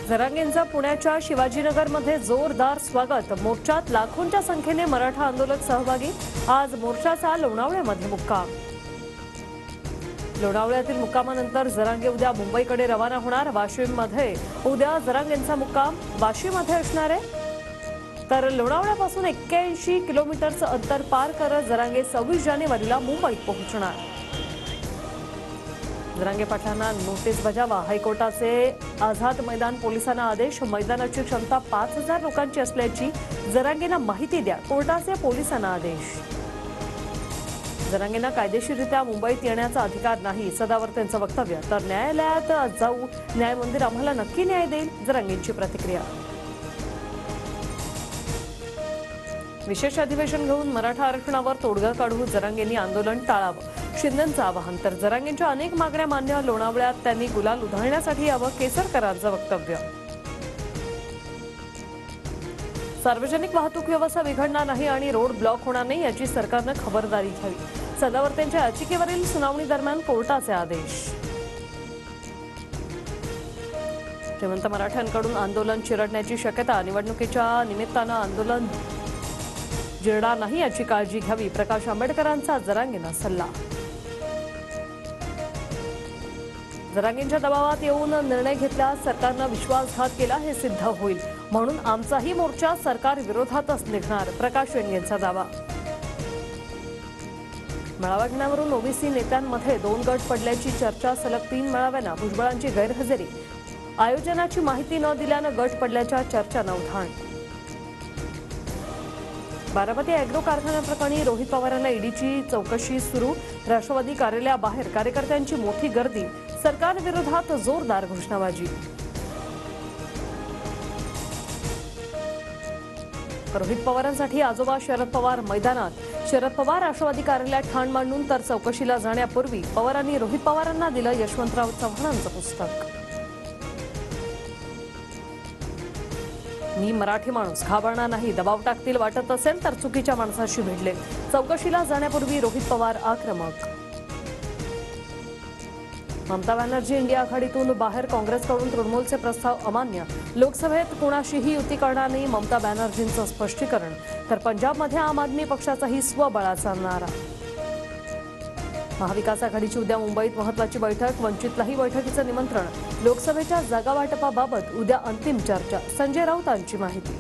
जरांगेंचं पुण्याच्या शिवाजीनगरमध्ये जोरदार स्वागत। मोर्चात लाखोंच्या संख्येने मराठा आंदोलक सहभागी। आज मोर्चाचा लोणावळ्यामध्ये मुक्काम। लोणावळ्यातील मुक्कामानंतर जरांगे उद्या मुंबईकडे रवाना होणार। वाशिममध्ये उद्या जरांगेंचा मुक्काम वाशीमध्ये असणार आहे। तर लोणावळ्यापासून 81 किलोमीटरचं अंतर पार करत जरांगे 26 जानेवारीला मुंबईत पोहोचणार। जरांगे पाटलांना नोटीस बजावा। हायकोर्टाचे आझाद मैदान पोलिसांना आदेश। मैदानाची क्षमता 5000 लोकांची असल्याची जरांगेंना माहिती द्या। कोर्टाचे पोलिसांना आदेश। जरांगेंना कायदेशीररित्या मुंबईत येण्याचा अधिकार नाही, सदावर्तेंचं वक्तव्य। तर न्यायालयात जाऊ, न्यायमंदिर आम्हाला नक्की न्याय देईल, जरांगेंची प्रतिक्रिया। विशेष अधिवेशन घेऊन मराठा आरक्षणावर तोडगा काढू, जरांगेंनी आंदोलन टाळावं, शिंदेंचं आवाहन। तर जरांगेंच्या अनेक मागण्या मान्य, लोणावळ्यात त्यांनी गुलाल उधळण्यासाठी यावं, केसरकरांचं वक्तव्य। सार्वजनिक वाहतूक व्यवस्था बिघडणार नाही आणि रोड ब्लॉक होणार नाही याची सरकारनं खबरदारी घ्यावी। सदावर्तेंच्या याचिकेवरील सुनावणी दरम्यान कोर्टाचे आदेश। श्रीमंत मराठ्यांकडून आंदोलन चिरडण्याची शक्यता, निवडणुकीच्या निमित्तानं आंदोलन जिरणार नाही याची काळजी घ्यावी, प्रकाश आंबेडकरांचा जरांगेंना सल्ला। जरांगेंच्या दबावात येऊन निर्णय घेतल्यास सरकारनं विश्वासघात केला हे सिद्ध होईल, म्हणून आमचाही मोर्चा सरकार विरोधातच निघणार, प्रकाश यांचा दावा। मेळावा घेण्यावरून ओबीसी नेत्यांमध्ये 2 गट पडल्याची चर्चा, सलग 3 मेळाव्यांना भुजबळांची गैरहजेरी, आयोजनाची माहिती न दिल्यानं गट पडल्याच्या चर्चांना उधाण। बारामती अॅग्रो कारखान्याप्रकरणी रोहित पवारांना ईडीची चौकशी सुरू, राष्ट्रवादी कार्यालयाबाहेर कार्यकर्त्यांची मोठी गर्दी, सरकारविरोधात जोरदार घोषणाबाजी। रोहित पवारांसाठी आजोबा शरद पवार मैदानात, शरद पवार राष्ट्रवादी कार्यालयात ठाण मांडून तर चौकशीला जाण्यापूर्वी पवारांनी रोहित पवारांना दिलं यशवंतराव चव्हाणांचं पुस्तक। मी मराठी माणूस, घाबरणार नाही, दबाव टाकतील वाटत असेल तर चुकीच्या माणसाशी भिडले, चौकशीला जाण्यापूर्वी रोहित पवार आक्रमक। ममता बॅनर्जी इंडिया आघाडीतून बाहेर, काँग्रेसकडून तृणमूलचे प्रस्ताव अमान्य, लोकसभेत कोणाशीही युती करणार नाही, ममता बॅनर्जींचं स्पष्टीकरण। तर पंजाबमध्ये आम आदमी पक्षाचाही स्वबळाचा नारा। महाविकास आघाडीची उद्या मुंबईत महत्त्वाची बैठक, वंचितलाही बैठकीचं निमंत्रण। लोकसभेच्या जागा वाटपाबाबत उद्या अंतिम चर्चा, संजय राऊतांची माहिती।